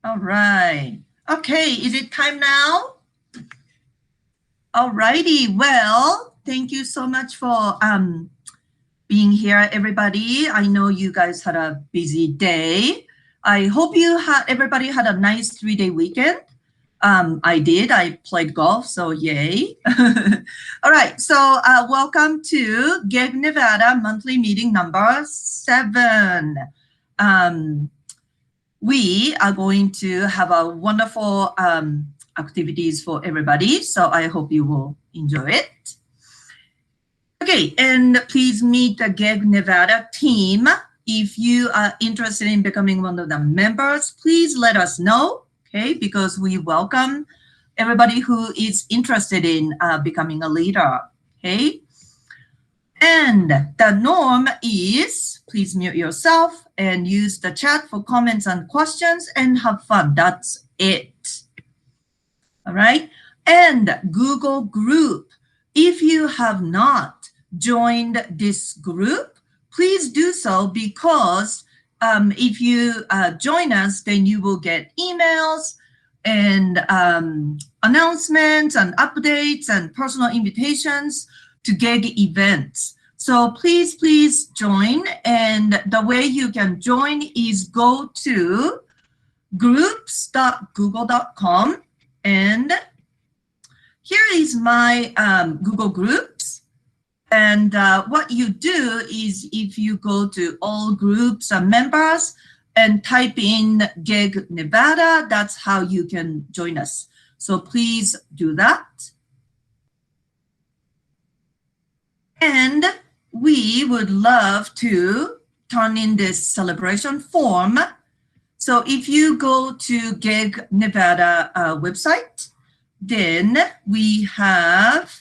All right. Okay, is it time now? All righty. Well, thank you so much for being here, everybody. I know you guys had a busy day. I hope everybody had a nice 3-day weekend. I did. I played golf, so yay. All right, so welcome to GEG Nevada Monthly Meeting number 7. We are going to have a wonderful activities for everybody, so I hope you will enjoy it. Okay, and please meet the GEG Nevada team. If you are interested in becoming one of the members, please let us know, okay, because we welcome everybody who is interested in becoming a leader, okay? And the norm is, please mute yourself and use the chat for comments and questions and have fun. That's it. All right. And Google group. If you have not joined this group, please do so, because if you join us, then you will get emails and announcements and updates and personal invitations to GEG events. So please join. And the way you can join is go to groups.google.com. And here is my Google Groups. And what you do is, if you go to all groups and members and type in GEG Nevada, that's how you can join us. So please do that. And we would love to turn in this celebration form. So if you go to GEG Nevada website, then we have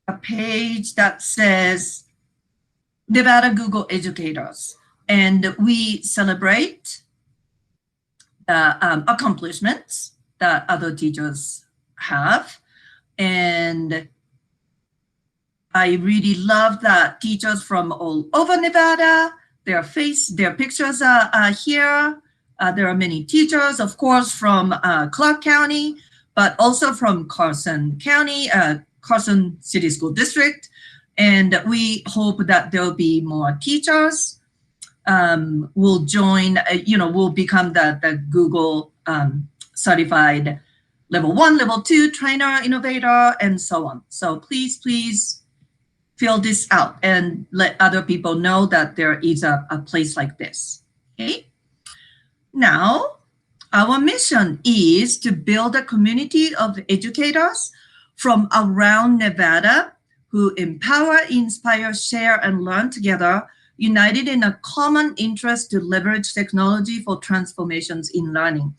a page that says Nevada Google Educators, and we celebrate the accomplishments that other teachers have. And I really love that teachers from all over Nevada, their pictures are here. There are many teachers, of course, from Clark County, but also from Carson County, Carson City School District. And we hope that there will be more teachers will join, will become the Google certified level 1, level 2 trainer, innovator, and so on. So please fill this out and let other people know that there is a place like this. Okay. Now, our mission is to build a community of educators from around Nevada who empower, inspire, share, and learn together, united in a common interest to leverage technology for transformations in learning.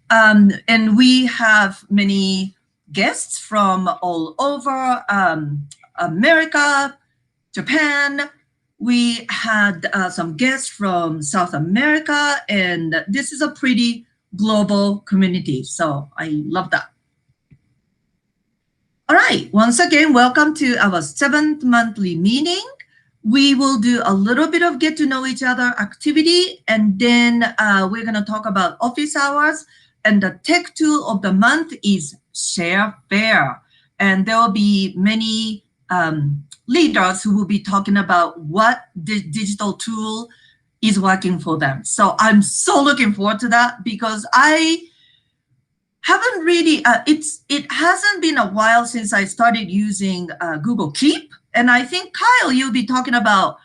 And we have many guests from all over America, Japan. We had some guests from South America, and this is a pretty global community. So I love that. All right, once again, welcome to our 7th monthly meeting. We will do a little bit of get to know each other activity, and then we're gonna talk about office hours. And the tech tool of the month is Share Fair. And there will be many leaders who will be talking about what the digital tool is working for them. So I'm so looking forward to that, because I haven't really, it hasn't been a while since I started using Google Keep. And I think, Kyle, you'll be talking about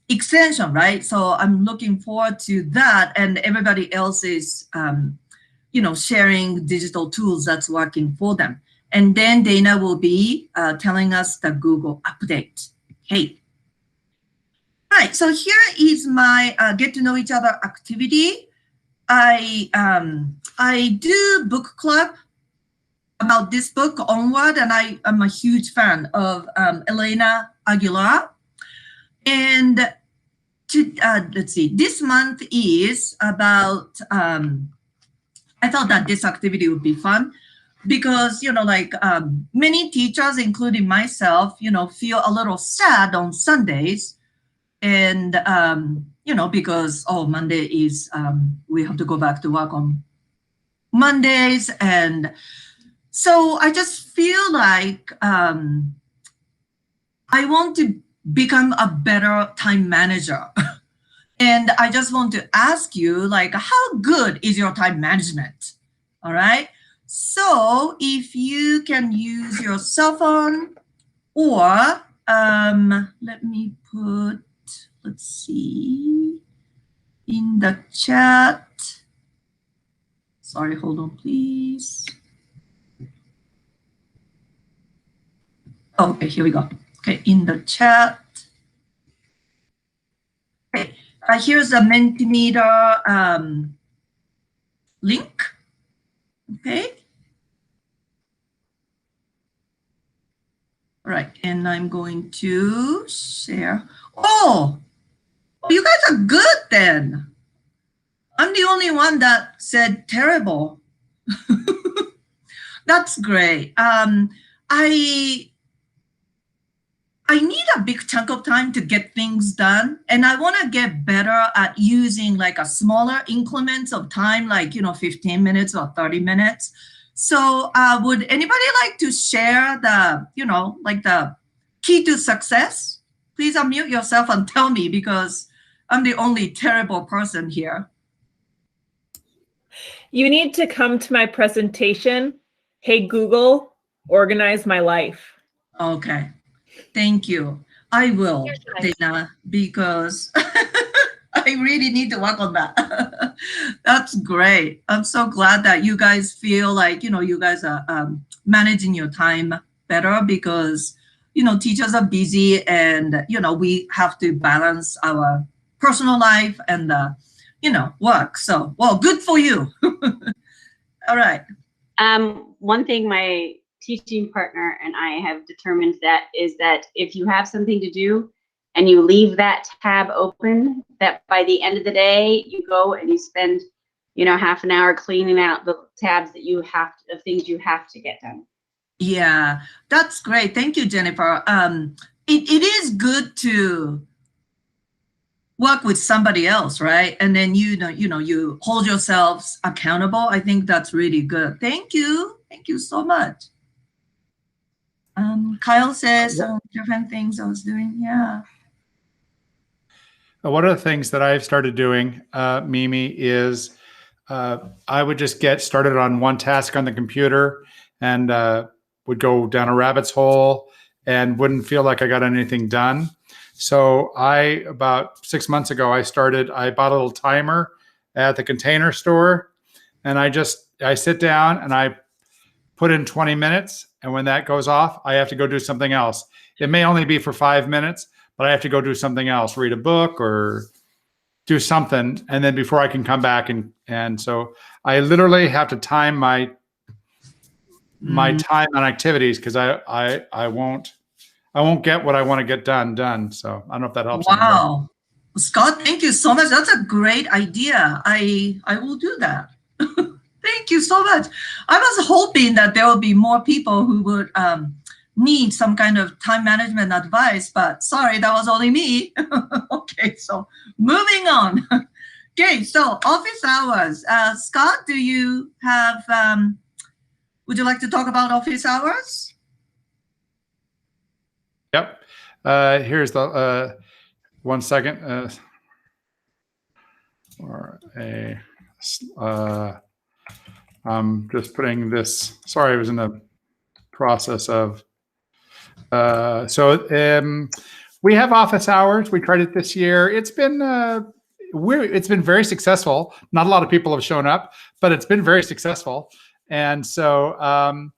extension, right? So I'm looking forward to that, and everybody else is, sharing digital tools that's working for them. And then Dana will be telling us the Google update. Okay. All right, so here is my get to know each other activity. I do book club about this book, Onward, and I am a huge fan of Elena Aguilar. And let's see, this month is about, I thought that this activity would be fun, because, many teachers, including myself, feel a little sad on Sundays. And you know, because, oh, Monday is, we have to go back to work on Mondays. And so I just feel like I want to become a better time manager. And I just want to ask you, like, how good is your time management? All right. So if you can use your cell phone, or let me put, let's see, in the chat. Sorry, hold on, please. Okay, here we go. Okay, in the chat. Okay, here's a Mentimeter link. Okay. All right, and I'm going to share. Oh, you guys are good then. I'm the only one that said terrible. That's great. I need a big chunk of time to get things done, and I want to get better at using like a smaller increments of time, like 15 minutes or 30 minutes. So would anybody like to share the like the key to success? Please unmute yourself and tell me, because I'm the only terrible person here. You need to come to my presentation. Hey, Google, organize my life. Okay. Thank you. I will, Dana, because I really need to work on that. That's great. I'm so glad that you guys feel like, you guys are managing your time better, because, teachers are busy, and, we have to balance our personal life and, work. So, well, good for you. All right. One thing my teaching partner and I have determined is that if you have something to do and you leave that tab open, that by the end of the day you go and you spend half an hour cleaning out the tabs that of things you have to get done. Yeah, that's great. Thank you, Jennifer. It is good to work with somebody else, right? And then you hold yourselves accountable. I think that's really good. Thank you so much. Kyle says some different things I was doing. Yeah. One of the things that I've started doing, Mimi, is I would just get started on one task on the computer and would go down a rabbit's hole and wouldn't feel like I got anything done. So about 6 months ago, I bought a little timer at the Container Store, and I sit down and I put in 20 minutes. And when that goes off, I have to go do something else. It may only be for 5 minutes, but I have to go do something else, read a book or do something. And then before I can come back, and so I literally have to time my time on activities, because I won't get what I want to get done. So I don't know if that helps. Wow. Anybody. Scott, thank you so much. That's a great idea. I will do that. Thank you so much. I was hoping that there will be more people who would need some kind of time management advice, but sorry, that was only me. Okay, so moving on. Okay, so office hours. Scott, do you have, would you like to talk about office hours? Yep. Here's the, 1 second. I'm just putting this, sorry, I was in the process of, we have office hours. We tried it this year. It's been very successful. Not a lot of people have shown up, but it's been very successful. And so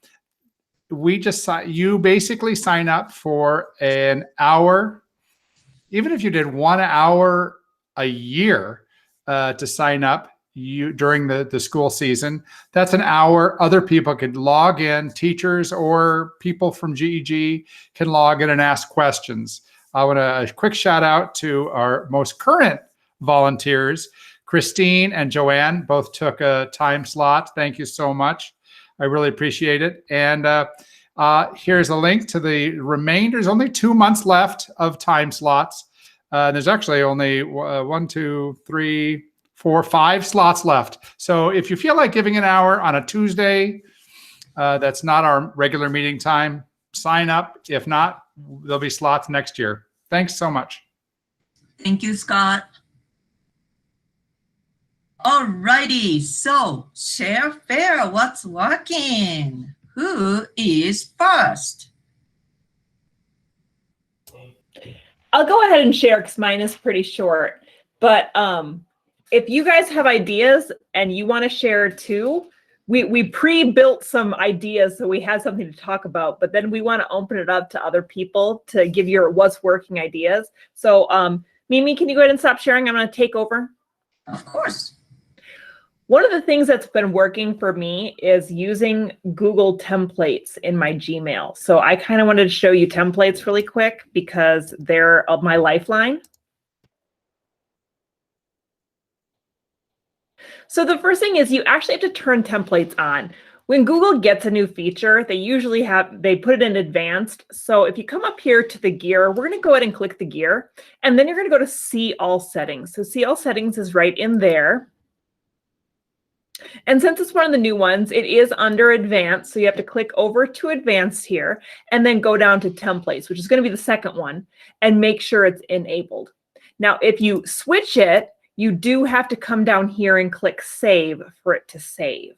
you basically sign up for an hour. Even if you did 1 hour a year to sign up during the school season, that's an hour. Other people could log in, teachers or people from GEG can log in and ask questions. I want a quick shout out to our most current volunteers. Christine and Joanne both took a time slot. Thank you so much. I really appreciate it. And here's a link to the remainder. There's only 2 months left of time slots. There's actually only 1, 2, 3, 4, 5 slots left. So if you feel like giving an hour on a Tuesday, that's not our regular meeting time, sign up. If not, there'll be slots next year. Thanks so much. Thank you, Scott. All righty, so share fair, what's working? Who is first? I'll go ahead and share because mine is pretty short. But if you guys have ideas and you want to share too, we pre-built some ideas so we had something to talk about, but then we want to open it up to other people to give your what's working ideas. So Mimi, can you go ahead and stop sharing? I'm going to take over. Of course. One of the things that's been working for me is using Google templates in my Gmail. So I kind of wanted to show you templates really quick because they're my lifeline. So the first thing is you actually have to turn templates on. When Google gets a new feature, they put it in advanced. So if you come up here to the gear, we're going to go ahead and click the gear, and then you're going to go to See All Settings. So See All Settings is right in there. And since it's one of the new ones, it is under advanced. So you have to click over to advanced here and then go down to templates, which is going to be the second one, and make sure it's enabled. Now, if you switch it, you do have to come down here and click save for it to save.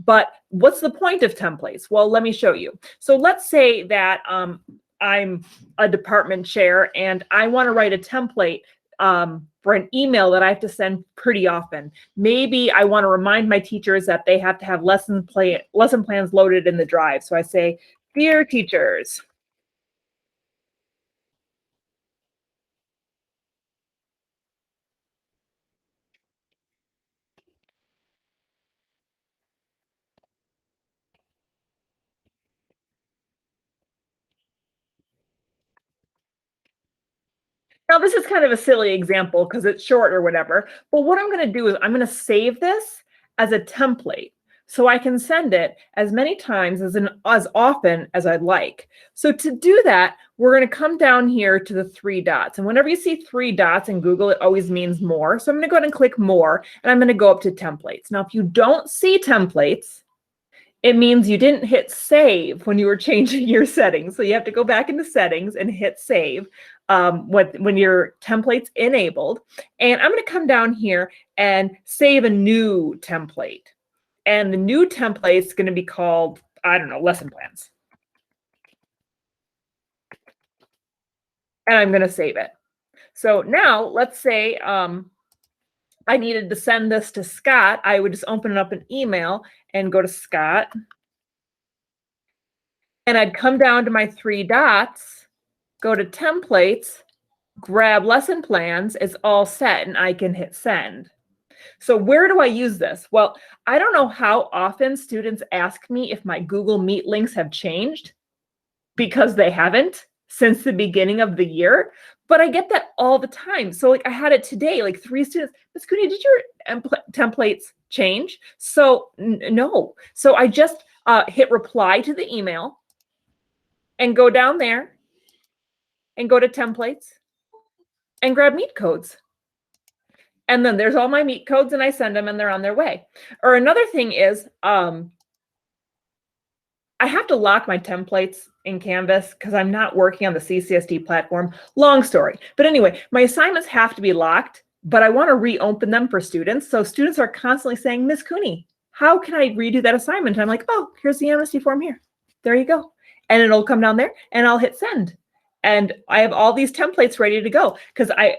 But what's the point of templates? Well, let me show you. So let's say that I'm a department chair and I want to write a template for an email that I have to send pretty often. Maybe I want to remind my teachers that they have to have lesson plans loaded in the drive. So I say, dear teachers, now this is kind of a silly example because it's short or whatever, but what I'm going to do is I'm going to save this as a template so I can send it as many times as often as I'd like. So to do that, we're going to come down here to the 3 dots. And whenever you see 3 dots in Google, it always means more. So I'm going to go ahead and click more, and I'm going to go up to templates. Now, if you don't see templates, it means you didn't hit save when you were changing your settings. So you have to go back into settings and hit save when your template's enabled. And I'm going to come down here and save a new template. And the new template is going to be called, I don't know, lesson plans. And I'm going to save it. So now let's say I needed to send this to Scott. I would just open up an email and go to Scott. And I'd come down to my 3 dots, go to templates, grab lesson plans, it's all set, and I can hit send. So where do I use this? Well, I don't know how often students ask me if my Google Meet links have changed, because they haven't since the beginning of the year, but I get that all the time. So like I had it today, like 3 students, Ms. Cooney, did your templates change? So no. So I just hit reply to the email and go down there and go to templates and grab Meet codes. And then there's all my Meet codes and I send them and they're on their way. Or another thing is I have to lock my templates in Canvas because I'm not working on the CCSD platform. Long story. But anyway, my assignments have to be locked, but I want to reopen them for students. So students are constantly saying, Ms. Cooney, how can I redo that assignment? And I'm like, oh, here's the amnesty form here. There you go. And it'll come down there and I'll hit send. And I have all these templates ready to go because I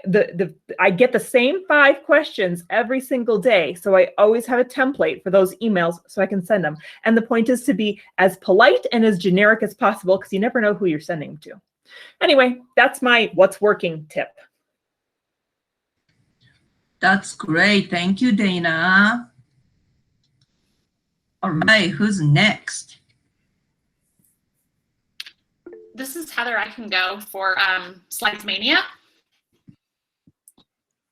get the same 5 questions every single day. So I always have a template for those emails so I can send them. And the point is to be as polite and as generic as possible because you never know who you're sending to. Anyway, that's my what's working tip. That's great. Thank you, Dana. All right, who's next? This is Heather. I can go for Slides Mania.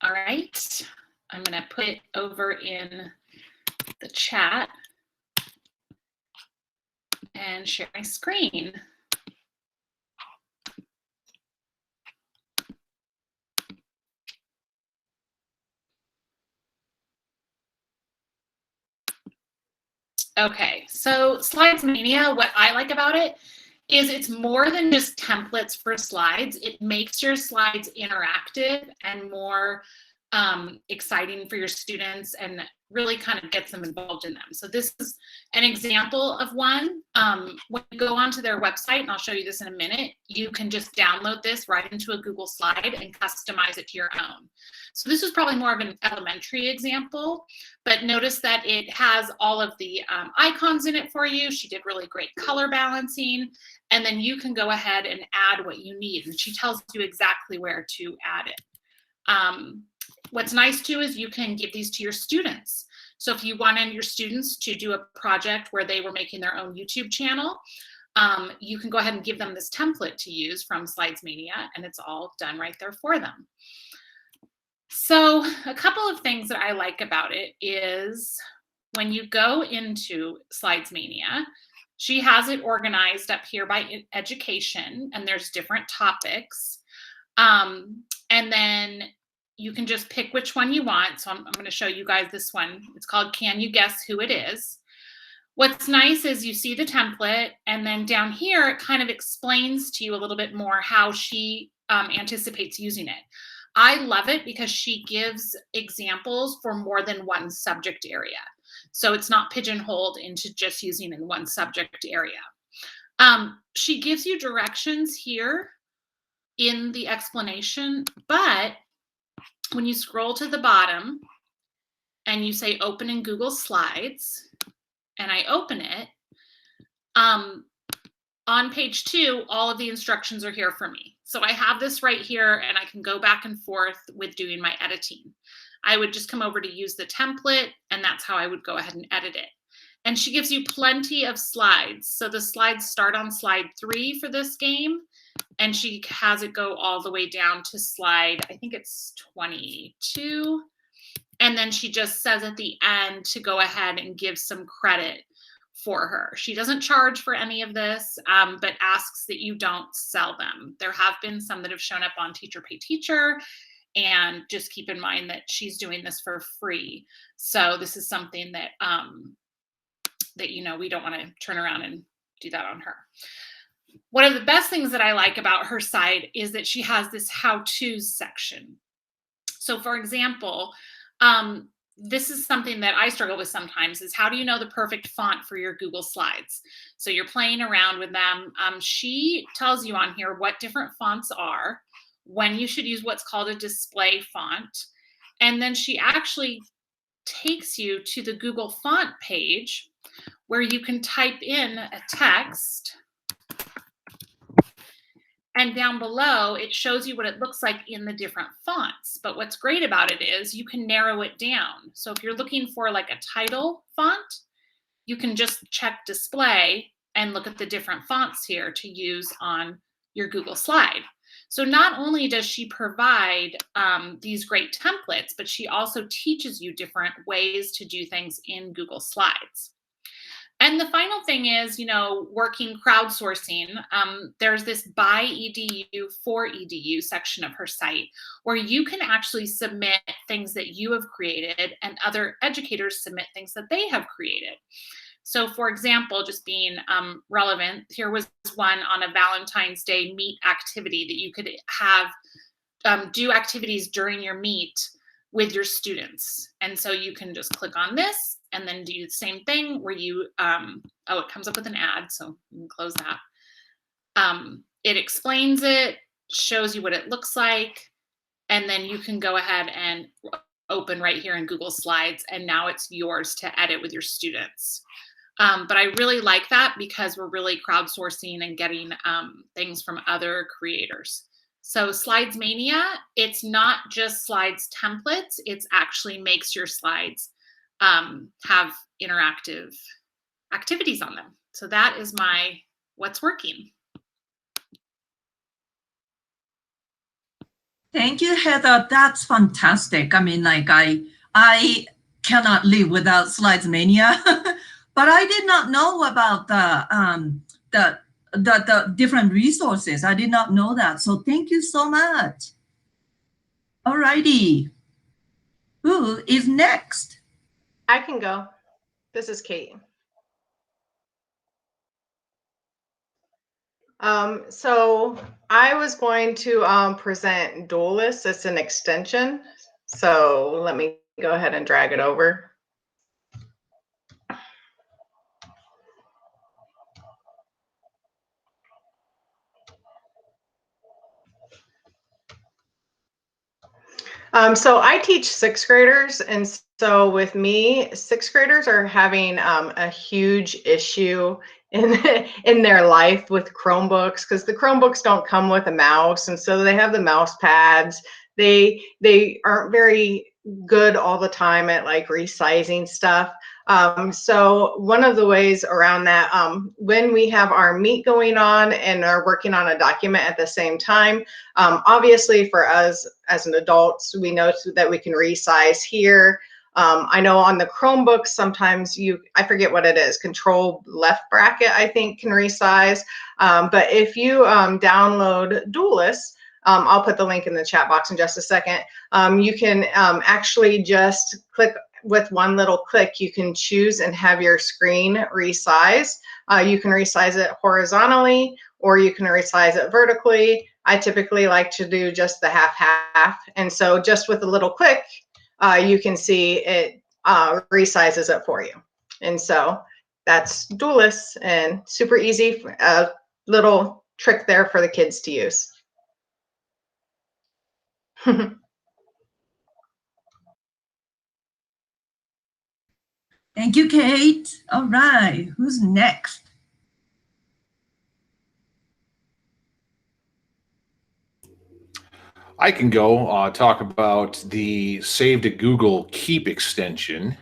All right. I'm going to put it over in the chat and share my screen. Okay, so Slides Mania, what I like about it is it's more than just templates for slides. It makes your slides interactive and more exciting for your students and really kind of gets them involved in them. So this is an example of one. When you go onto their website, and I'll show you this in a minute, you can just download this right into a Google slide and customize it to your own. So this is probably more of an elementary example, but notice that it has all of the icons in it for you. She did really great color balancing, and then you can go ahead and add what you need, and she tells you exactly where to add it. What's nice too is you can give these to your students. So if you wanted your students to do a project where they were making their own YouTube channel, you can go ahead and give them this template to use from Slides Mania, and it's all done right there for them. So a couple of things that I like about it is when you go into Slides Mania, she has it organized up here by education, and there's different topics. And then you can just pick which one you want. So I'm going to show you guys this one. It's called Can You Guess Who It Is? What's nice is you see the template, and then down here, it kind of explains to you a little bit more how she anticipates using it. I love it because she gives examples for more than one subject area. So it's not pigeonholed into just using in one subject area. She gives you directions here in the explanation, but when you scroll to the bottom and you say open in Google Slides, and I open it, on page 2, all of the instructions are here for me. So I have this right here, and I can go back and forth with doing my editing. I would just come over to use the template, and that's how I would go ahead and edit it. And she gives you plenty of slides. So the slides start on slide 3 for this game, and she has it go all the way down to slide, I think it's 22. And then she just says at the end to go ahead and give some credit for her. She doesn't charge for any of this, but asks that you don't sell them. There have been some that have shown up on Teacher Pay Teacher, and just keep in mind that she's doing this for free. So this is something that, you know, we don't want to turn around and do that on her. One of the best things that I like about her site is that she has this how-tos section. So for example, this is something that I struggle with sometimes, is how do you know the perfect font for your Google Slides? So you're playing around with them. She tells you on here what different fonts are, when you should use what's called a display font. And then she actually takes you to the Google font page where you can type in a text. And down below, it shows you what it looks like in the different fonts. But what's great about it is you can narrow it down. So if you're looking for like a title font, you can just check display and look at the different fonts here to use on your Google slide. So not only does she provide these great templates, but she also teaches you different ways to do things in Google Slides. And the final thing is, you know, working crowdsourcing. There's this by EDU for EDU section of her site where you can actually submit things that you have created and other educators submit things that they have created. So for example, just being relevant, here was one on a Valentine's Day meet activity that you could have do activities during your meet with your students. And so you can just click on this and then do the same thing where you, oh, it comes up with an ad, so you can close that. It explains it, shows you what it looks like, and then you can go ahead and open right here in Google Slides, and now it's yours to edit with your students. But I really like that because we're really crowdsourcing and getting things from other creators. So Slides Mania, it's not just slides templates, it actually makes your slides have interactive activities on them. So that is my what's working. Thank you, Heather. That's fantastic. I mean, like I cannot live without Slides Mania, but I did not know about the different resources. I did not know that. So thank you so much. All righty. Who is next? I can go. This is Kate. So I was going to present Duelist. It's an extension. So let me go ahead and drag it over. So I teach sixth graders, and so with me, sixth graders are having a huge issue in in their life with Chromebooks, because the Chromebooks don't come with a mouse, and so they have the mouse pads. They aren't very good all the time at like resizing stuff. So one of the ways around that, when we have our meet going on and are working on a document at the same time, obviously for us as an adults, we know that we can resize here. I know on the Chromebooks, sometimes I forget what it is, control left bracket, I think can resize. But if you download Duelist, I'll put the link in the chat box in just a second. You can actually just click with one little click, you can choose and have your screen resize. You can resize it horizontally, or you can resize it vertically. I typically like to do just the half. And so just with a little click, you can see it resizes it for you. And so that's Duelist, and super easy, a little trick there for the kids to use. Thank you, Kate. All right, who's next? I can go talk about the Save to Google Keep extension.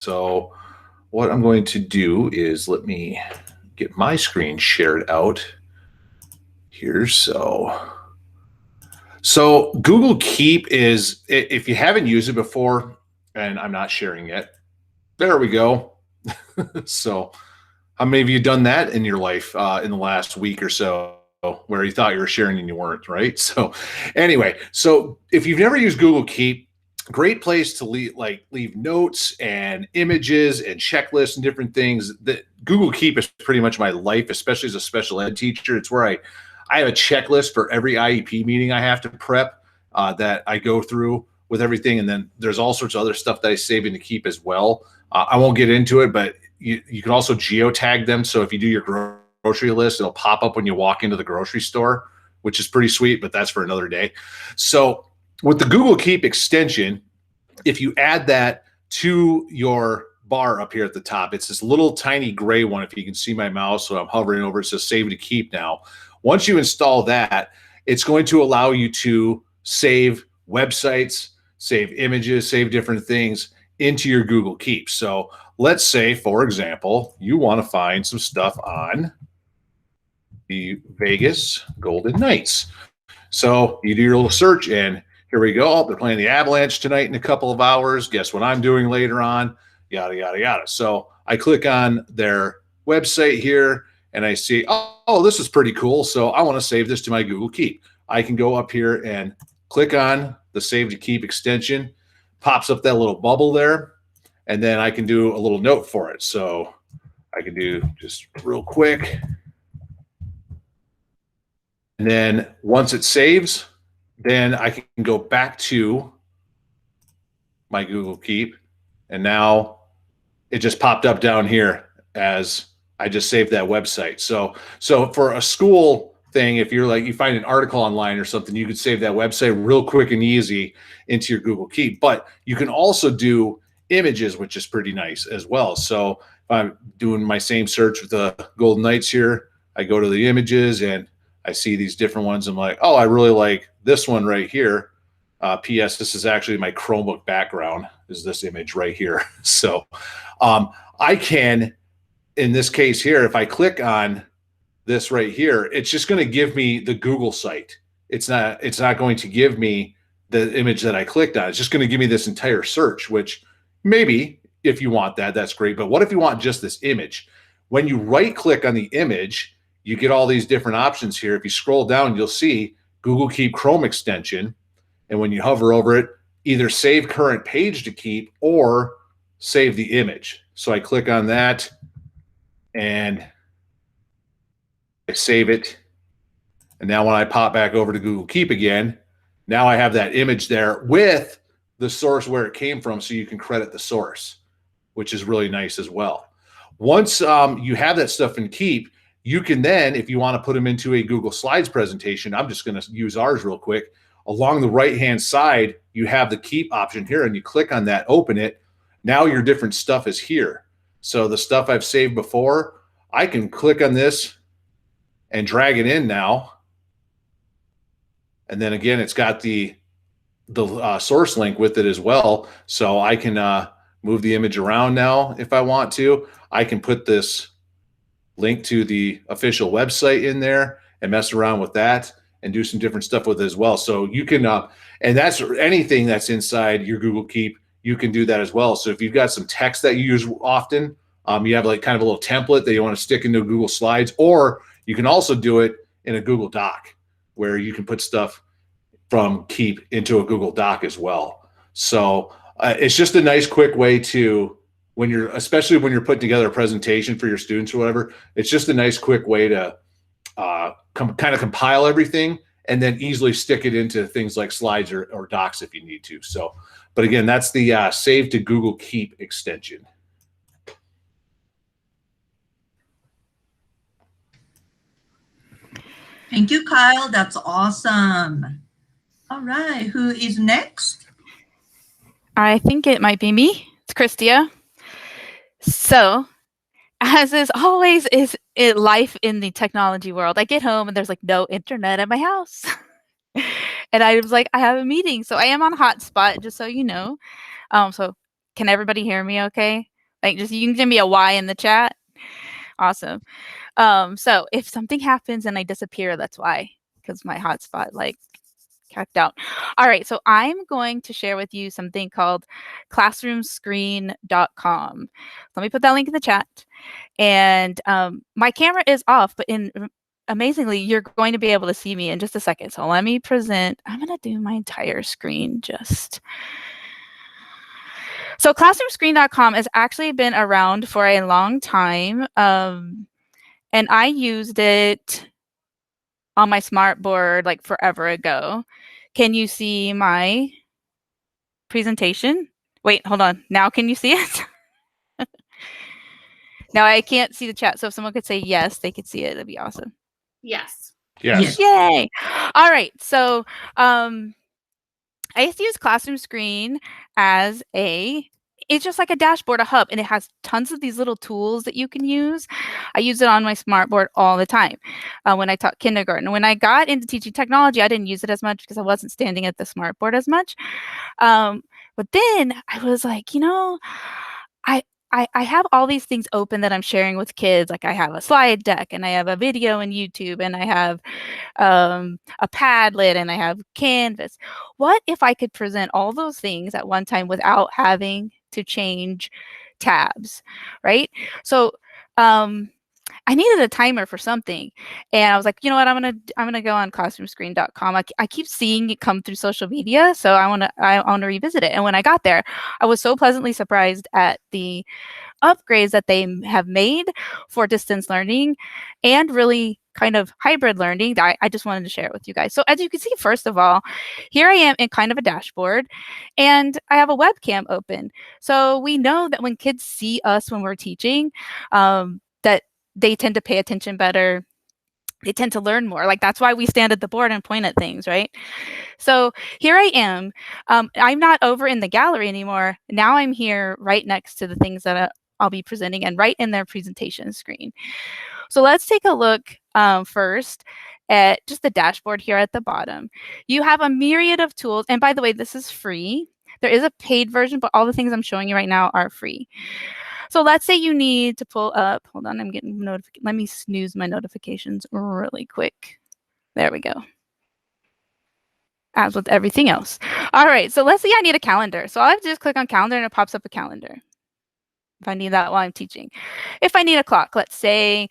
So what I'm going to do is let me get my screen shared out here. So Google Keep is, if you haven't used it before, and I'm not sharing yet, there we go. So how many of you done that in your life in the last week or so, where you thought you were sharing and you weren't, right? So anyway, so if you've never used Google Keep, great place to leave notes and images and checklists and different things. That Google Keep is pretty much my life, especially as a special ed teacher. It's where I have a checklist for every IEP meeting I have to prep that I go through with everything. And then there's all sorts of other stuff that I save into Keep as well. I won't get into it, but you can also geotag them. So if you do your grocery list, it'll pop up when you walk into the grocery store, which is pretty sweet, but that's for another day. So with the Google Keep extension, if you add that to your bar up here at the top, it's this little tiny gray one. If you can see my mouse, so I'm hovering over, it says Save to Keep now. Once you install that, it's going to allow you to save websites, save images, save different things into your Google Keep. So let's say, for example, you want to find some stuff on the Vegas Golden Knights. So you do your little search, and here we go. They're playing the Avalanche tonight in a couple of hours. Guess what I'm doing later on? Yada, yada, yada. So I click on their website here, and I see, oh, this is pretty cool. So I want to save this to my Google Keep. I can go up here and click on the Save to Keep extension. Pops up that little bubble there, and then I can do a little note for it. So I can do just real quick. And then once it saves, then I can go back to my Google Keep. And now it just popped up down here as I just saved that website. So for a school thing, if you're like, you find an article online or something, you could save that website real quick and easy into your Google Keep. But you can also do images, which is pretty nice as well. So if I'm doing my same search with the Golden Knights here, I go to the images and I see these different ones. I'm like, oh, I really like this one right here. P.S. This is actually my Chromebook background, is this image right here. So I can, in this case here, if I click on this right here, it's just going to give me the Google site. It's not going to give me the image that I clicked on. It's just going to give me this entire search, which maybe if you want that, that's great. But what if you want just this image? When you right click on the image, you get all these different options here. If you scroll down, you'll see Google Keep Chrome extension. And when you hover over it, either save current page to keep or save the image. So I click on that, and I save it. And now when I pop back over to Google Keep again, now I have that image there with the source where it came from, so you can credit the source, which is really nice as well. Once you have that stuff in Keep, you can then, if you want to put them into a Google Slides presentation, I'm just going to use ours real quick. Along the right-hand side, you have the Keep option here, and you click on that, open it. Now your different stuff is here. So the stuff I've saved before, I can click on this and drag it in now. And then again, it's got the source link with it as well. So I can move the image around now if I want to. I can put this link to the official website in there and mess around with that and do some different stuff with it as well. So you can, and that's anything that's inside your Google Keep, you can do that as well. So if you've got some text that you use often, you have like kind of a little template that you want to stick into Google Slides, or you can also do it in a Google Doc where you can put stuff from Keep into a Google Doc as well. So it's just a nice quick way to, when you're, especially when you're putting together a presentation for your students or whatever, it's just a nice quick way to kind of compile everything and then easily stick it into things like Slides or Docs if you need to. So, but again, that's the Save to Google Keep extension. Thank you, Kyle. That's awesome. All right, who is next? I think it might be me. It's Christia. So, as is always life in the technology world, I get home and there's like no internet at my house. And I was like, I have a meeting. So I am on hotspot, just so you know. So can everybody hear me okay? Like, just you can give me a Y in the chat. Awesome. So if something happens and I disappear, that's why, because my hotspot like cacked out. All right, so I'm going to share with you something called classroomscreen.com. Let me put that link in the chat. And my camera is off, but amazingly, you're going to be able to see me in just a second. So let me present. I'm going to do my entire screen just. So classroomscreen.com has actually been around for a long time. And I used it on my smart board like forever ago. Can you see my presentation? Wait, hold on. Now can you see it? Now I can't see the chat. So if someone could say yes, they could see it. That'd be awesome. Yes. Yes. Yay. All right. So I used to use Classroom Screen as it's just like a dashboard, a hub, and it has tons of these little tools that you can use. I use it on my smartboard all the time when I taught kindergarten. When I got into teaching technology, I didn't use it as much because I wasn't standing at the smartboard as much. But then I was like, you know, I have all these things open that I'm sharing with kids. Like I have a slide deck and I have a video in YouTube and I have a Padlet and I have Canvas. What if I could present all those things at one time without having to change tabs, right? So I needed a timer for something, and I was like, you know what, I'm gonna go on classroomscreen.com. I keep seeing it come through social media, so I want to revisit it. And when I got there, I was so pleasantly surprised at the upgrades that they have made for distance learning and really kind of hybrid learning that I just wanted to share it with you guys. So as you can see, first of all, here I am in kind of a dashboard and I have a webcam open. So we know that when kids see us when we're teaching, that they tend to pay attention better. They tend to learn more. Like that's why we stand at the board and point at things, right? So here I am. I'm not over in the gallery anymore. Now I'm here right next to the things that I'll be presenting and right in their presentation screen. So let's take a look first at just the dashboard here at the bottom. You have a myriad of tools. And by the way, this is free. There is a paid version, but all the things I'm showing you right now are free. So let's say you need to pull up, hold on, I'm getting notifications. Let me snooze my notifications really quick. There we go. As with everything else. All right, so let's say I need a calendar. So I have to just click on calendar and it pops up a calendar. If I need that while I'm teaching. If I need a clock, let's say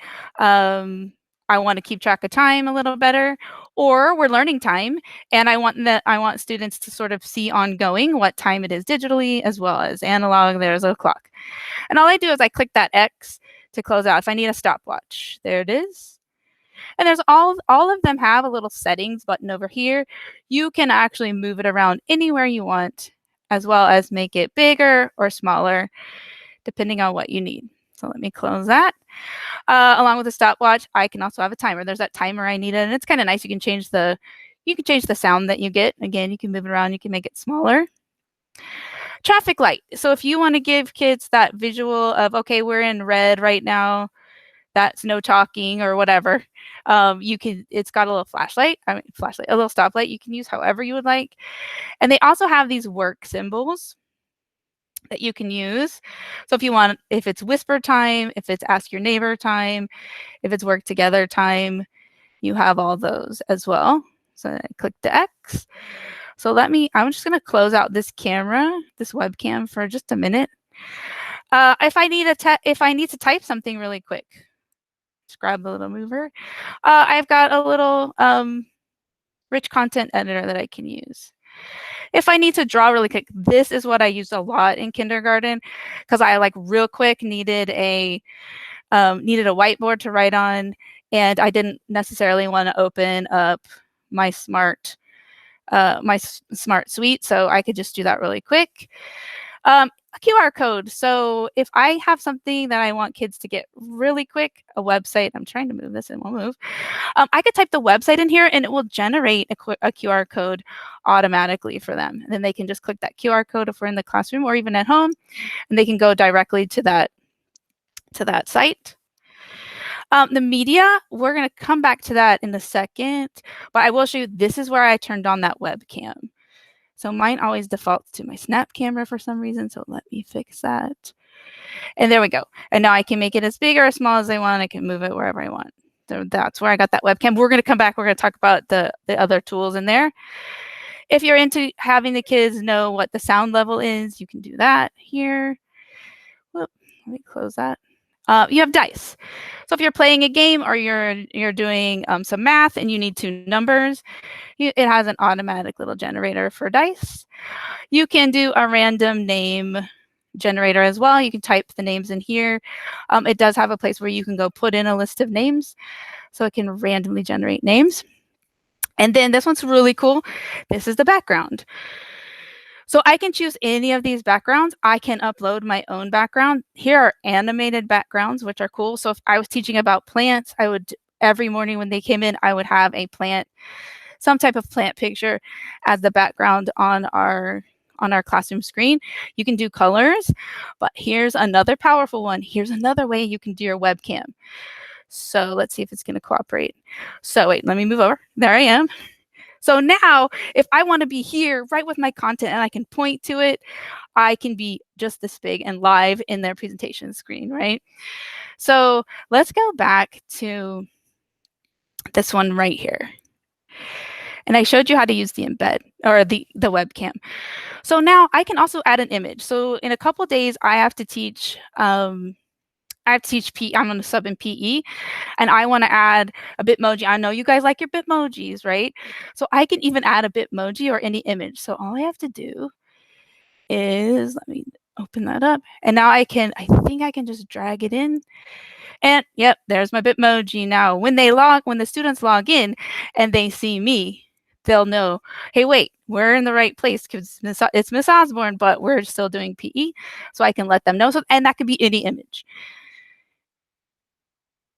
I want to keep track of time a little better, or we're learning time and I want students to sort of see ongoing what time it is digitally as well as analog. There's a clock. And all I do is I click that X to close out. If I need a stopwatch, there it is. And there's all of them have a little settings button over here. You can actually move it around anywhere you want, as well as make it bigger or smaller, depending on what you need. So let me close that. Along with the stopwatch, I can also have a timer. There's that timer I needed, and it's kind of nice. You can change the sound that you get. Again, you can move it around. You can make it smaller. Traffic light. So if you want to give kids that visual of, okay, we're in red right now, that's no talking or whatever, it's got a little flashlight, a little stoplight you can use however you would like. And they also have these work symbols that you can use. So if it's whisper time, if it's ask your neighbor time, if it's work together time, you have all those as well. So I click the X. So I'm just gonna close out this webcam for just a minute. If I need to type something really quick, just grab the little mover. I've got a little rich content editor that I can use. If I need to draw really quick, this is what I used a lot in kindergarten, because I real quick needed a whiteboard to write on, and I didn't necessarily want to open up my smart suite, so I could just do that really quick. A QR code. So if I have something that I want kids to get really quick, a website, I'm trying to move this and we'll move. I could type the website in here and it will generate a QR code automatically for them. And then they can just click that QR code if we're in the classroom or even at home, and they can go directly to that site. The media, we're going to come back to that in a second, but I will show you, this is where I turned on that webcam. So mine always defaults to my snap camera for some reason, so let me fix that. And there we go. And now I can make it as big or as small as I want. I can move it wherever I want. So that's where I got that webcam. We're going to come back. We're going to talk about the other tools in there. If you're into having the kids know what the sound level is, you can do that here. Whoop, let me close that. You have dice. So if you're playing a game or you're doing some math and you need two numbers, it has an automatic little generator for dice. You can do a random name generator as well. You can type the names in here. It does have a place where you can go put in a list of names, so it can randomly generate names. And then this one's really cool. This is the background. So I can choose any of these backgrounds. I can upload my own background. Here are animated backgrounds, which are cool. So if I was teaching about plants, every morning when they came in, I would have a plant, some type of plant picture as the background on our classroom screen. You can do colors, but here's another powerful one. Here's another way you can do your webcam. So let's see if it's going to cooperate. So wait, let me move over. There I am. So now, if I want to be here right with my content and I can point to it, I can be just this big and live in their presentation screen, right? So let's go back to this one right here. And I showed you how to use the embed or the webcam. So now I can also add an image. So in a couple of days, I have to teach PE. I'm going to sub in PE, and I want to add a Bitmoji. I know you guys like your Bitmojis, right? So I can even add a Bitmoji or any image. So all I have to do is, let me open that up. And now I think I can just drag it in. And yep, there's my Bitmoji. Now, when the students log in and they see me, they'll know, hey, wait, we're in the right place because it's Miss Osborne, but we're still doing PE. So I can let them know. And that could be any image.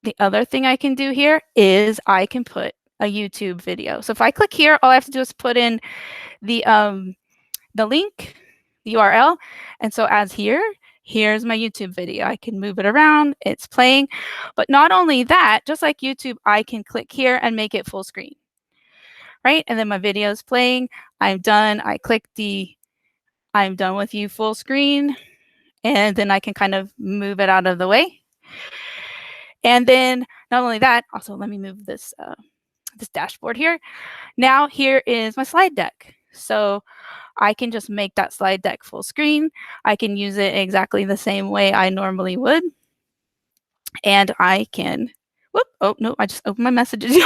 The other thing I can do here is I can put a YouTube video. So if I click here, all I have to do is put in the link, the URL. And so here's my YouTube video. I can move it around. It's playing. But not only that, just like YouTube, I can click here and make it full screen. Right? And then my video is playing. I'm done. I click the I'm done with you full screen. And then I can kind of move it out of the way. And then not only that, also let me move this dashboard here. Now here is my slide deck. So I can just make that slide deck full screen. I can use it exactly the same way I normally would. And I can, oh no, I just opened my messages.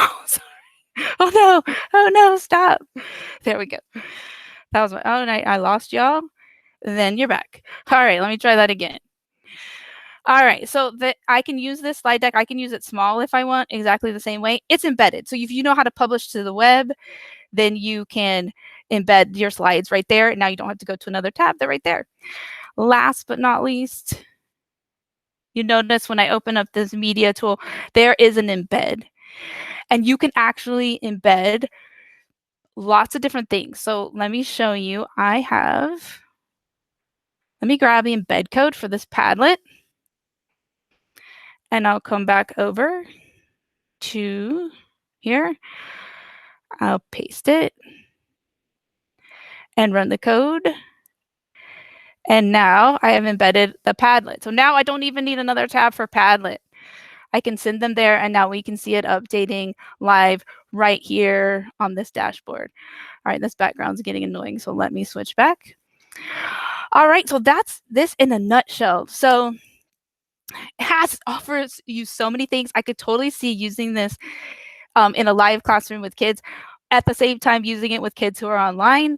Oh no, stop. There we go. That was I lost y'all. Then you're back. All right, let me try that again. All right, so I can use this slide deck. I can use it small if I want, exactly the same way. It's embedded. So if you know how to publish to the web, then you can embed your slides right there. Now you don't have to go to another tab. They're right there. Last but not least, you notice when I open up this media tool, there is an embed. And you can actually embed lots of different things. So let me show you. Let me grab the embed code for this Padlet. And I'll come back over to here. I'll paste it and run the code. And now I have embedded the Padlet. So now I don't even need another tab for Padlet. I can send them there, and now we can see it updating live right here on this dashboard. All right, this background's getting annoying, so let me switch back. All right, so that's this in a nutshell. So it offers you so many things. I could totally see using this in a live classroom with kids, at the same time using it with kids who are online.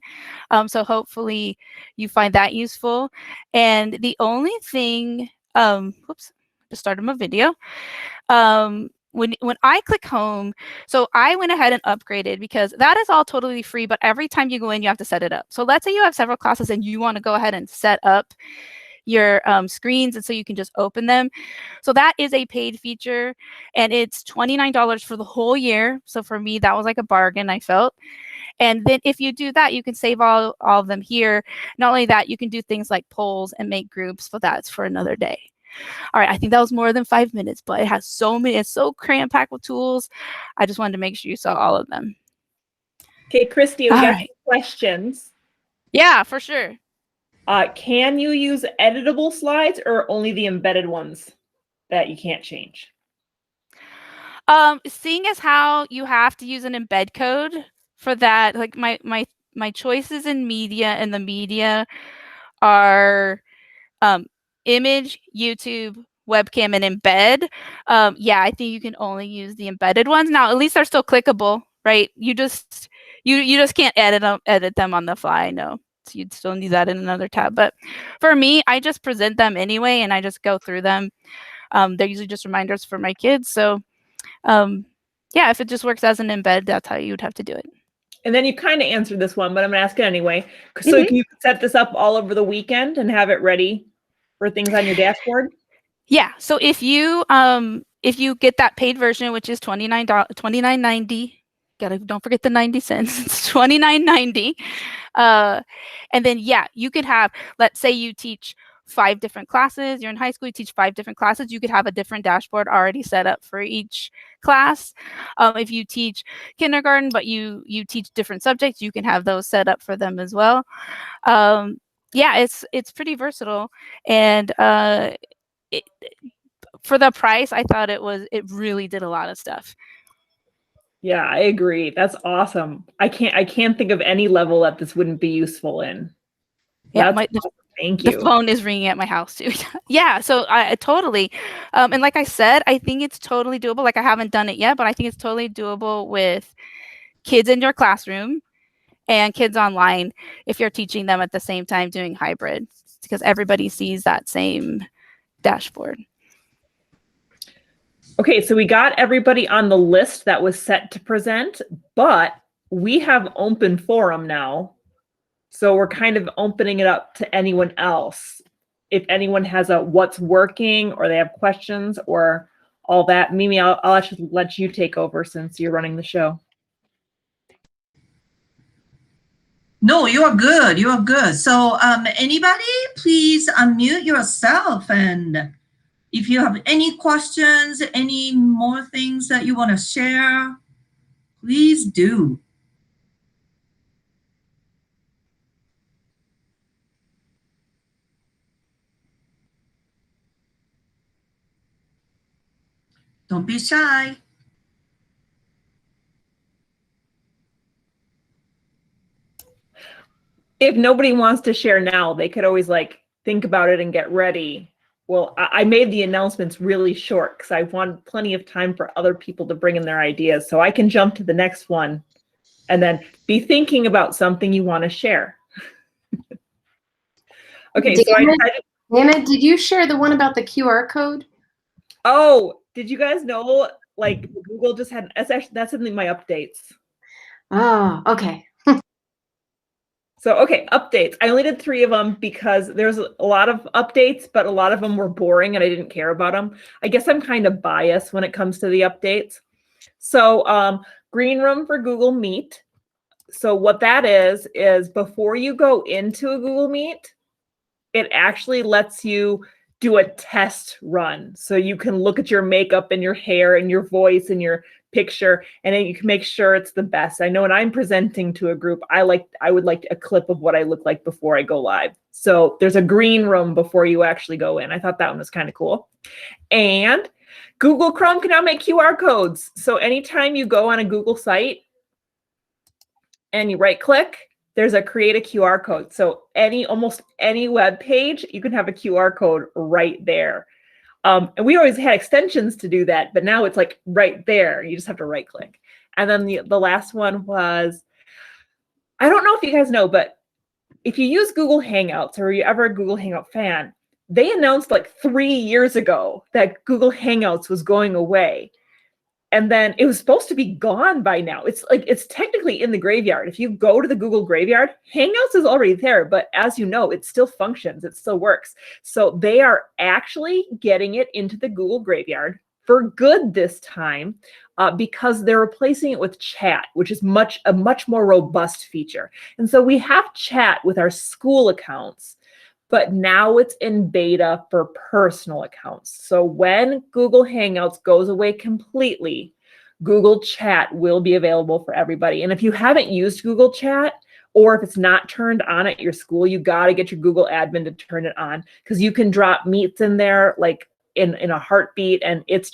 So hopefully you find that useful. And the only thing, whoops, just started my video. When I click home, so I went ahead and upgraded because that is all totally free, but every time you go in, you have to set it up. So let's say you have several classes and you want to go ahead and set up your screens, and so you can just open them. So that is a paid feature, and it's $29 for the whole year. So for me, that was like a bargain, I felt. And then if you do that, you can save all of them here. Not only that, you can do things like polls and make groups, but that's for another day. All right, I think that was more than 5 minutes, but it has so many, it's so cram-packed with tools. I just wanted to make sure you saw all of them. Okay, Christy, we got some questions. Yeah, for sure. Can you use editable slides or only the embedded ones that you can't change? Seeing as how you have to use an embed code for that, like my choices in media and the media are image, YouTube, webcam, and embed. Yeah, I think you can only use the embedded ones. Now, at least they're still clickable, right? You just can't edit them on the fly. No, so you'd still need that in another tab. But for me, I just present them anyway, and I just go through them. They're usually just reminders for my kids. So yeah, if it just works as an embed, that's how you would have to do it. And then you kind of answered this one, but I'm going to ask it anyway. So you can set this up all over the weekend and have it ready for things on your dashboard? Yeah. So if you get that paid version, which is $29.90, don't forget the 90 cents. It's $29.90. And then yeah, you could have, let's say you teach 5 different classes. You're in high school, you teach 5 different classes. You could have a different dashboard already set up for each class. If you teach kindergarten, but you teach different subjects, you can have those set up for them as well. Yeah, it's pretty versatile, and for the price, I thought it really did a lot of stuff. Yeah, I agree. That's awesome. I can't think of any level that this wouldn't be useful in. Yeah, awesome. Thank you. The phone is ringing at my house too. Yeah, so I totally, and like I said, I think it's totally doable. Like I haven't done it yet, but I think it's totally doable with kids in your classroom and kids online if you're teaching them at the same time doing hybrid, because everybody sees that same dashboard. Okay, so we got everybody on the list that was set to present, but we have open forum now. So we're kind of opening it up to anyone else. If anyone has a what's working or they have questions or all that, Mimi, I'll actually let you take over since you're running the show. No, you are good. You are good. So anybody, please unmute yourself. And if you have any questions, any more things that you want to share, please do. Don't be shy. If nobody wants to share now, they could always like think about it and get ready. Well, I made the announcements really short because I want plenty of time for other people to bring in their ideas. So I can jump to the next one and then be thinking about something you want to share. Okay, so Nana, did you share the one about the QR code? Oh, did you guys know, like, Google just had, that's something my updates. Oh, okay. So, okay, updates. I only did 3 of them because there's a lot of updates, but a lot of them were boring and I didn't care about them. I guess I'm kind of biased when it comes to the updates. So, green room for Google Meet. So what that is before you go into a Google Meet, it actually lets you do a test run. So you can look at your makeup and your hair and your voice and your picture, and then you can make sure it's the best. I know when I'm presenting to a group, I would like a clip of what I look like before I go live. So there's a green room before you actually go in. I thought that one was kind of cool. And Google Chrome can now make QR codes. So anytime you go on a Google site and you right click, there's a create a QR code. So almost any web page, you can have a QR code right there. And we always had extensions to do that, but now it's like right there. You just have to right click. And then the last one was, I don't know if you guys know, but if you use Google Hangouts or you're ever a Google Hangout fan, they announced like 3 years ago that Google Hangouts was going away. And then it was supposed to be gone by now. It's like, it's technically in the graveyard. If you go to the Google graveyard, Hangouts is already there, but as you know, it still functions, it still works. So they are actually getting it into the Google graveyard for good this time because they're replacing it with chat, which is a much more robust feature. And so we have chat with our school accounts, but now it's in beta for personal accounts. So when Google Hangouts goes away completely, Google Chat will be available for everybody. And if you haven't used Google Chat, or if it's not turned on at your school, you got to get your Google admin to turn it on, because you can drop meets in there like in a heartbeat, and it's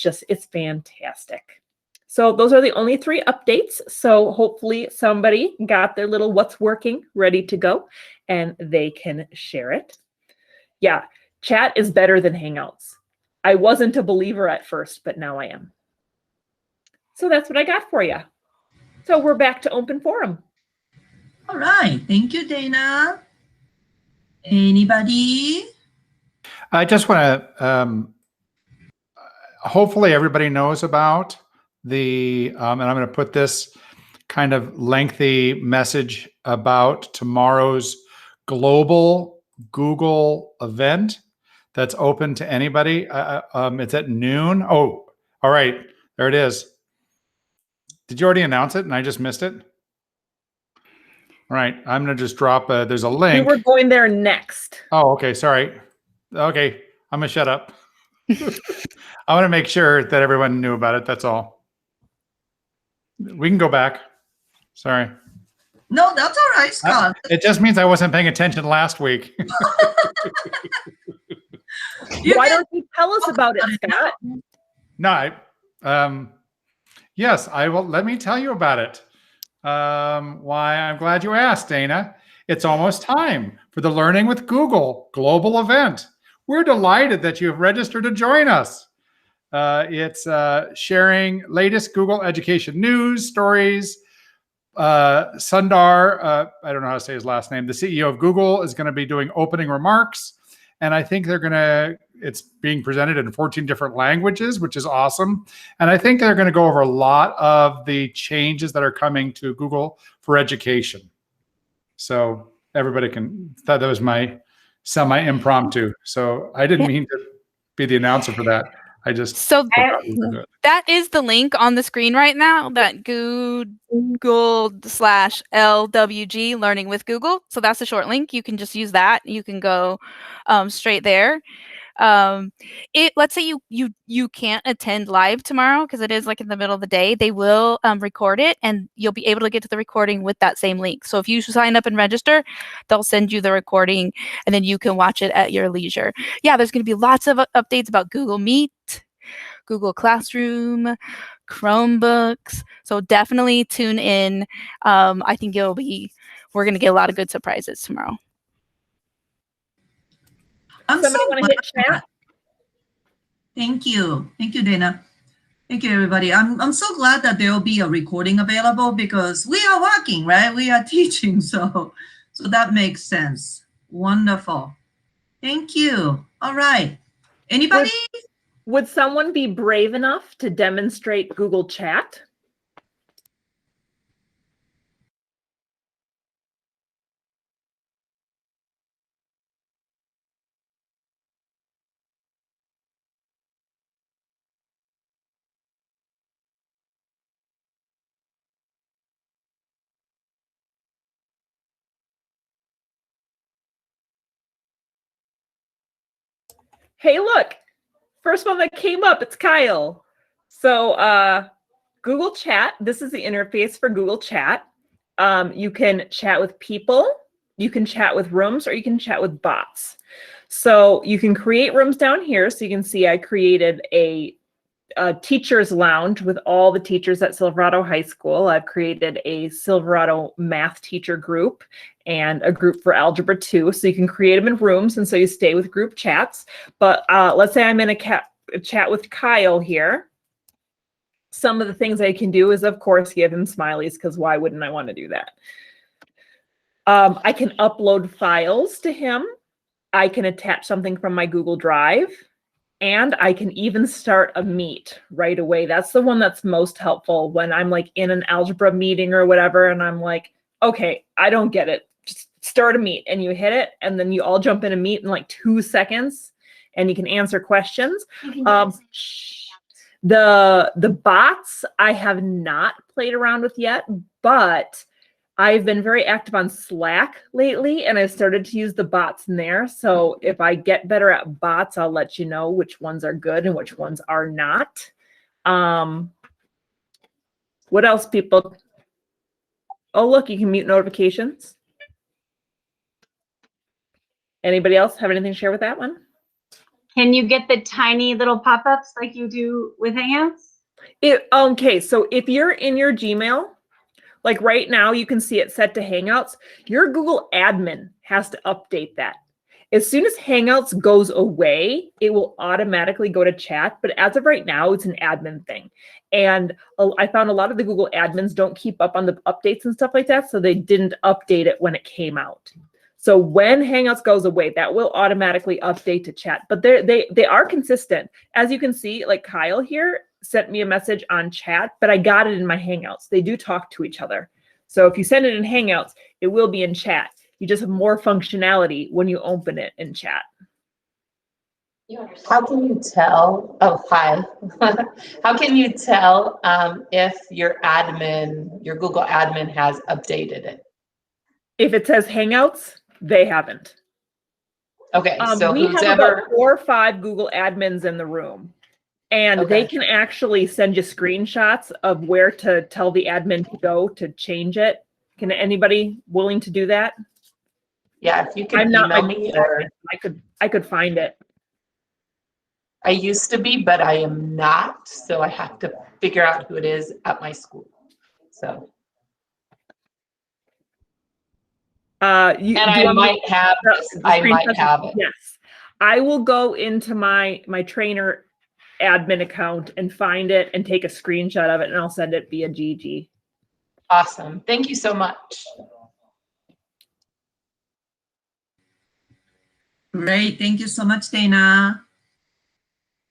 fantastic. So those are the only 3 updates. So hopefully somebody got their little what's working ready to go and they can share it. Yeah, chat is better than Hangouts. I wasn't a believer at first, but now I am. So that's what I got for you. So we're back to open forum. All right. Thank you, Dana. Anybody? I just want to, hopefully everybody knows about the, and I'm going to put this kind of lengthy message about tomorrow's global Google event that's open to anybody. It's at noon. Oh, all right. There it is. Did you already announce it and I just missed it? All right. I'm going to just drop there's a link. We were going there next. Oh, okay. Sorry. Okay. I'm going to shut up. I want to make sure that everyone knew about it. That's all. We can go back. Sorry. No, that's all right, Scott. It just means I wasn't paying attention last week. Why don't you tell us about it, Scott? No, yes, I will. Let me tell you about it. Why, I'm glad you asked, Dana. It's almost time for the Learning with Google global event. We're delighted that you have registered to join us. It's sharing latest Google education news, stories. Sundar, I don't know how to say his last name, the CEO of Google, is going to be doing opening remarks. And I think it's being presented in 14 different languages, which is awesome. And I think they're going to go over a lot of the changes that are coming to Google for education. So everybody thought that was my semi-impromptu. So I didn't mean to be the announcer for that. I just that is the link on the screen right now, that Google/LWG Learning with Google. So that's a short link. You can just use that. You can go straight there. Let's say you can't attend live tomorrow because it is like in the middle of the day. They will record it, and you'll be able to get to the recording with that same link. So if you sign up and register, they'll send you the recording, and then you can watch it at your leisure. Yeah, there's going to be lots of updates about Google Meet, Google Classroom, Chromebooks. So definitely tune in. I think we're going to get a lot of good surprises tomorrow. Somebody want to hit chat? Thank you. Thank you, Dana. Thank you, everybody. I'm so glad that there will be a recording available because we are working, right? We are teaching. So that makes sense. Wonderful. Thank you. All right. Anybody? Would someone be brave enough to demonstrate Google Chat? Hey, look, first one that came up, it's Kyle. So Google Chat, this is the interface for Google Chat. You can chat with people, you can chat with rooms, or you can chat with bots. So you can create rooms down here. So you can see I created a teacher's lounge with all the teachers at Silverado High School. I've created a Silverado math teacher group and a group for Algebra 2. So you can create them in rooms, and so you stay with group chats. But let's say I'm in a chat with Kyle here. Some of the things I can do is, of course, give him smileys, because why wouldn't I want to do that? I can upload files to him. I can attach something from my Google Drive. And I can even start a meet right away. That's the one that's most helpful when I'm like in an algebra meeting or whatever, and I'm like, okay, I don't get it. Just start a meet, and you hit it, and then you all jump in a meet in like 2 seconds, and you can answer questions. The bots I have not played around with yet, but I've been very active on Slack lately, and I've started to use the bots in there. So if I get better at bots, I'll let you know which ones are good and which ones are not. What else, people? Oh, look, you can mute notifications. Anybody else have anything to share with that one? Can you get the tiny little pop-ups like you do with Hangouts? Okay, so if you're in your Gmail, like right now, you can see it set to Hangouts. Your Google admin has to update that. As soon as Hangouts goes away, it will automatically go to chat. But as of right now, it's an admin thing. And I found a lot of the Google admins don't keep up on the updates and stuff like that. So they didn't update it when it came out. So when Hangouts goes away, that will automatically update to chat. But they are consistent. As you can see, like Kyle here sent me a message on chat, but I got it in my Hangouts. They do talk to each other. So if you send it in Hangouts, it will be in chat. You just have more functionality when you open it in chat. How can you tell? Oh, hi. How can you tell if your Google admin has updated it? If it says Hangouts, they haven't. Okay, so we have about 4 or 5 Google admins in the room. And they can actually send you screenshots of where to tell the admin to go to change it. Can anybody willing to do that? Yeah, if you could email me, or I could find it. I used to be, but I am not, so I have to figure out who it is at my school. So. I might have it. Yes, I will go into my trainer admin account and find it and take a screenshot of it, and I'll send it via GG. Awesome. Thank you so much. Great. Thank you so much, Dana.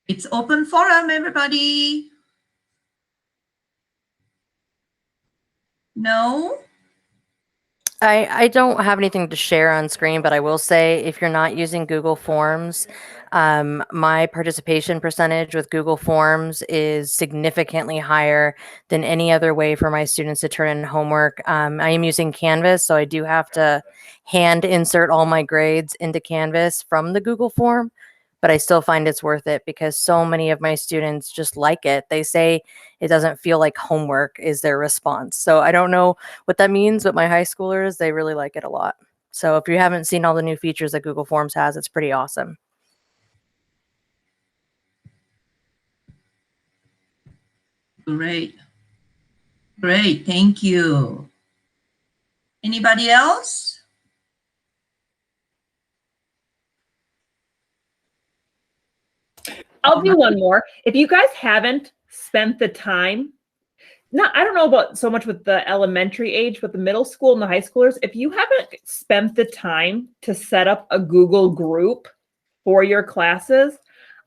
It's open forum, everybody. No? I don't have anything to share on screen, but I will say if you're not using Google Forms, my participation percentage with Google Forms is significantly higher than any other way for my students to turn in homework. I am using Canvas, so I do have to hand insert all my grades into Canvas from the Google form, but I still find it's worth it because so many of my students just like it. They say it doesn't feel like homework is their response. So I don't know what that means, but my high schoolers, they really like it a lot. So if you haven't seen all the new features that Google Forms has, it's pretty awesome. Great. Great. Thank you. Anybody else? I'll do one more. If you guys haven't spent the time, I don't know about so much with the elementary age, but the middle school and the high schoolers, if you haven't spent the time to set up a Google group for your classes,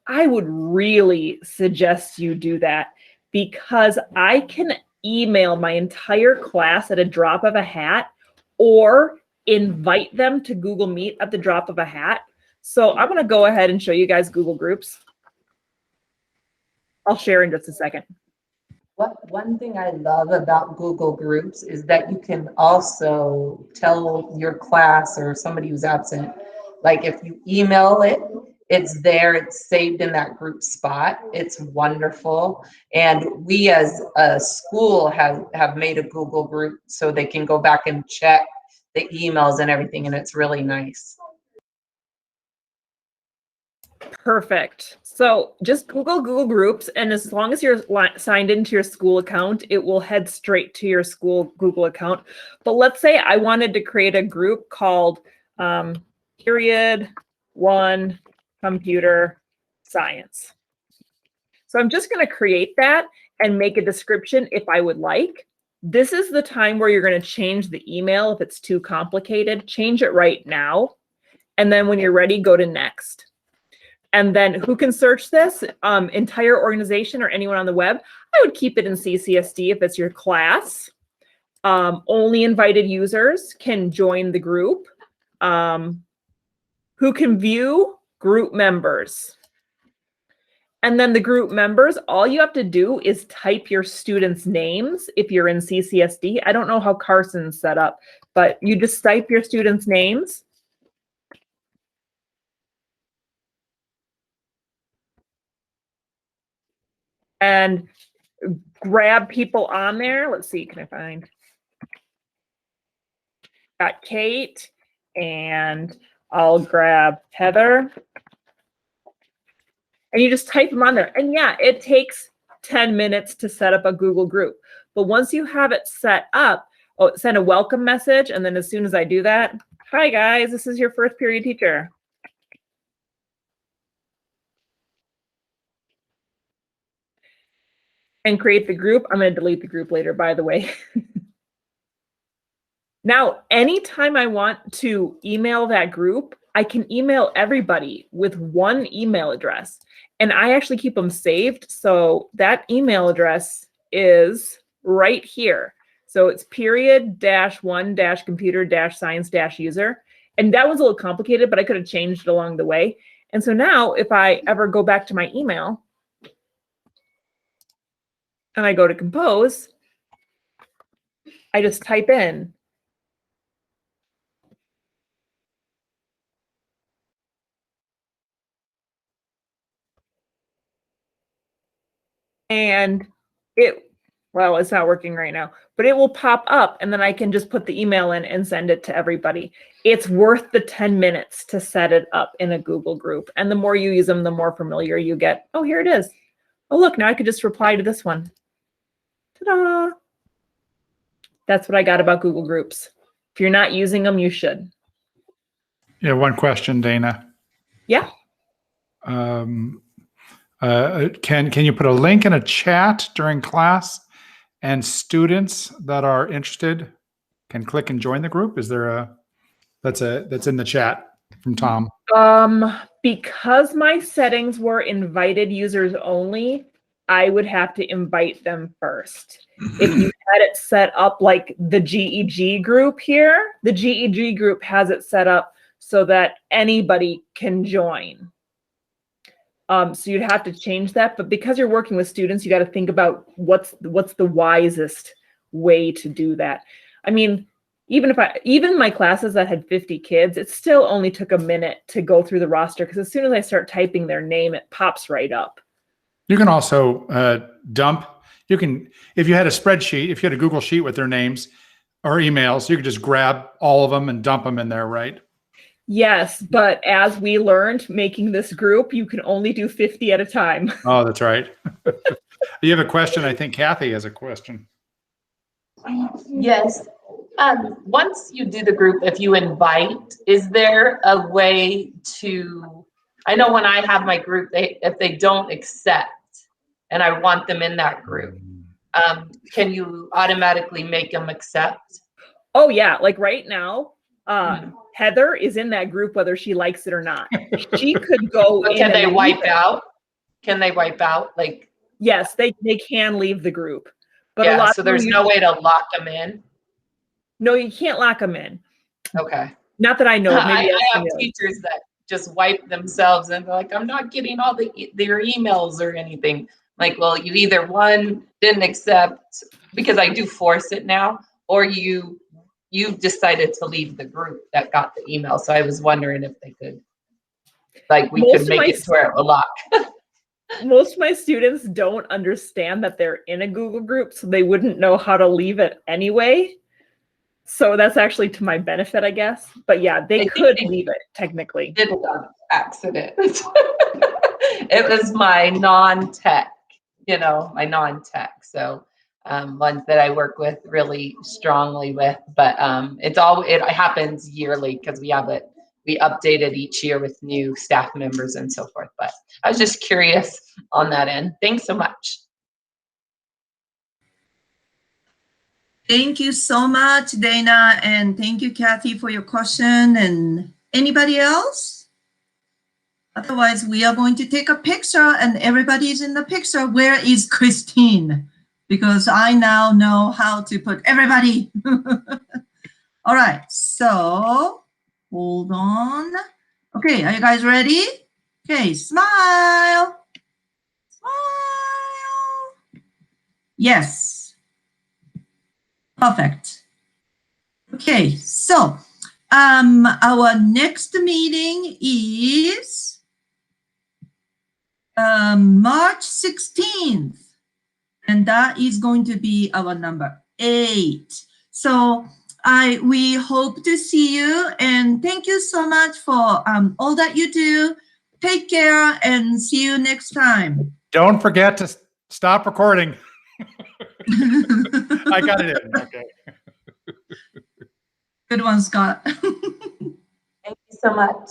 I would really suggest you do that, because I can email my entire class at a drop of a hat or invite them to Google Meet at the drop of a hat. So I'm going to go ahead and show you guys Google Groups. I'll share in just a second. One thing I love about Google Groups is that you can also tell your class or somebody who's absent, like if you email it, it's there, it's saved in that group spot. It's wonderful. And we as a school have made a Google group so they can go back and check the emails and everything, and it's really nice. Perfect. So just Google Groups, and as long as you're signed into your school account, it will head straight to your school Google account. But let's say I wanted to create a group called Period 1 Computer Science. So I'm just going to create that and make a description if I would like. This is the time where you're going to change the email if it's too complicated. Change it right now. And then when you're ready, go to next. And then who can search this? Entire organization or anyone on the web. I would keep it in CCSD if it's your class. Only invited users can join the group. Who can view? Group members. And then the group members, all you have to do is type your students' names if you're in CCSD. I don't know how Carson's set up, but you just type your students' names. And grab people on there. Let's see, can I find? Got Kate, and I'll grab Heather. And you just type them on there. And yeah, it takes 10 minutes to set up a Google group. But once you have it set up, send a welcome message. And then as soon as I do that, hi guys, this is your first period teacher. And create the group. I'm going to delete the group later, by the way. Now, anytime I want to email that group, I can email everybody with one email address. And I actually keep them saved. So that email address is right here. So it's period-1-computer-science-user. And that was a little complicated, but I could have changed it along the way. And so now if I ever go back to my email and I go to compose, I just type in and well, it's not working right now, but it will pop up and then I can just put the email in and send it to everybody. It's worth the 10 minutes to set it up in a Google group. And the more you use them, the more familiar you get. Oh, here it is. Oh, look, now I could just reply to this one. Ta-da! That's what I got about Google Groups. If you're not using them, you should. Yeah, one question, Dana. Yeah. Can you put a link in a chat during class, and students that are interested can click and join the group? Is there that's in the chat from Tom? Because my settings were invited users only, I would have to invite them first. If you had it set up like the GEG group here, the GEG group has it set up so that anybody can join. So you'd have to change that, but because you're working with students, you got to think about what's the wisest way to do that. I mean, even my classes that had 50 kids, it still only took a minute to go through the roster, because as soon as I start typing their name, it pops right up. You can also dump. You can, if you had a spreadsheet, if you had a Google sheet with their names or emails, you could just grab all of them and dump them in there, right? Yes, but as we learned making this group, you can only do 50 at a time. Oh, that's right. You have a question? I think Kathy has a question. Yes. Once you do the group, if you invite, is there a way to, I know when I have my group, if they don't accept and I want them in that group, can you automatically make them accept? Oh yeah, like right now, Heather is in that group whether she likes it or not. She could go But in can they and wipe leave it. out? Can they wipe out? Like, Yes, they can leave the group. But a yeah, lot so of them there's no way to lock them in. No, you can't lock them in. Okay. Not that I know. Maybe I have Ashley knows. teachers that just wipe themselves and they're like, I'm not getting all their emails or anything. Like, well, you either one didn't accept because I do force it now, or you decided to leave the group that got the email. So I was wondering if they could, like, we could make it to where it will lock. Most of my students don't understand that they're in a Google group, so they wouldn't know how to leave it anyway. So that's actually to my benefit, I guess. But yeah, they could leave it technically. Did it on accident. It was my non-tech, my non-tech. So ones that I work with really strongly with, but it happens yearly because we update it each year with new staff members and so forth. But I was just curious on that end. Thanks so much. Thank you so much, Dana, and thank you, Kathy, for your question. And anybody else? Otherwise, we are going to take a picture, and everybody's in the picture. Where is Christine? Because I now know how to put everybody. All right, so hold on. Okay, are you guys ready? Okay, smile. Smile. Yes. Perfect. Okay, so our next meeting is March 16th, and that is going to be our number 8. So we hope to see you, and thank you so much for all that you do. Take care and see you next time. Don't forget to stop recording. I got it in. Okay. Good one, Scott. Thank you so much.